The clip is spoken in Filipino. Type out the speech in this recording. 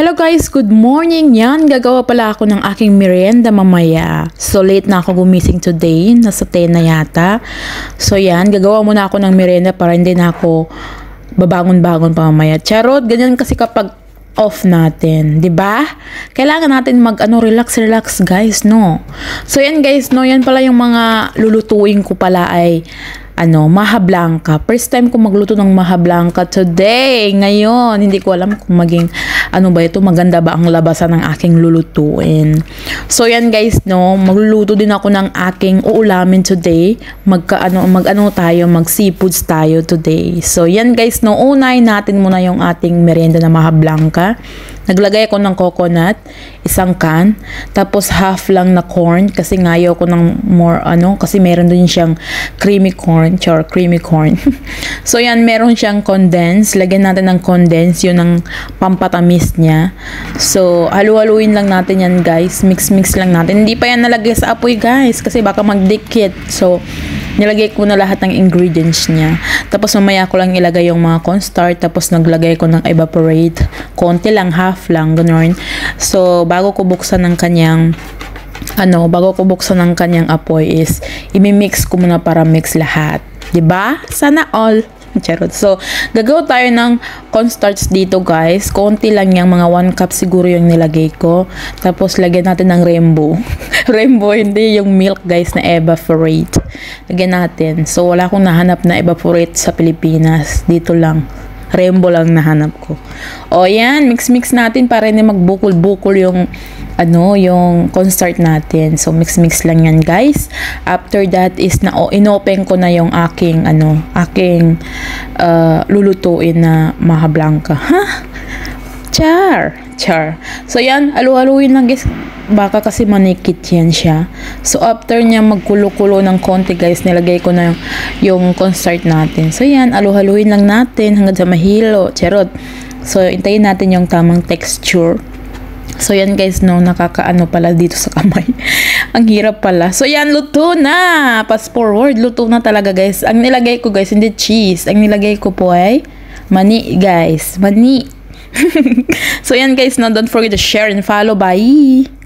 Hello guys, good morning. Yan, gagawa pala ako ng aking merienda mamaya. So late na ako gumising today, nasa 10 na yata. So yan, gagawa muna ako ng merienda para hindi na ako babangon-bangon pa mamaya. Charot, ganyan kasi kapag off natin, 'di ba? Kailangan natin relax guys, no. So yan guys, no, yan pala yung mga lulutuin ko pala ay maha blanca. First time ko magluto ng maha blanca today. Ngayon, hindi ko alam kung maging maganda ba ang labasan ng aking lulutuin. So yan guys, no, magluluto din ako ng aking uulamin today. Mag seafoods tayo today. So yan guys, no, unahin natin muna yung ating merienda na maha blanca. Naglagay ako ng coconut, isang can, tapos half lang na corn kasi ngayo ko ng more kasi meron din siyang creamy corn. So yan, meron siyang condensed. Lagyan natin ng condensed, yun ang pampatamis niya. So halu-haluin lang natin yan guys. Mix lang natin. Hindi pa yan nalagay sa apoy guys kasi baka magdikit. So nilagay ko na lahat ng ingredients niya. Tapos mamaya ko lang ilagay yung mga cornstarch. Tapos naglagay ko ng evaporate. Konti lang, half lang, gano'n. So bago ko buksan ng kanyang apoy is imimix ko muna para mix lahat. 'Di ba? Sana all. Charot. So, gagawa tayo ng cornstarch dito guys. Konti lang yung mga 1 cup siguro yung nilagay ko. Tapos, lagyan natin ng rainbow. Rainbow, hindi yung milk guys na evaporate. Lagyan natin. So, wala akong nahanap na evaporate sa Pilipinas. Dito lang. Rainbow lang nahanap ko. O yan, mix natin para hindi magbukol-bukol yung cornstarch natin. So mix lang yan guys. After that is inopen ko na yung aking lulutuin na maha blanca. Char. So yan, halu-haluin lang guys. Baka kasi manikit yan siya. So after niya magkulo-kulo ng konti guys, nilagay ko na yung cornstarch natin. So yan, halu-haluin lang natin hanggang sa mahilo. Charot. So hintayin natin yung tamang texture. So yan guys, no, nakakaano pala dito sa kamay. Ang hirap pala. So yan, luto na. Fast forward, luto na talaga guys. Ang nilagay ko guys, hindi cheese. Ang nilagay ko po ay mani guys. Mani. So yan guys, no, don't forget to share and follow. Bye!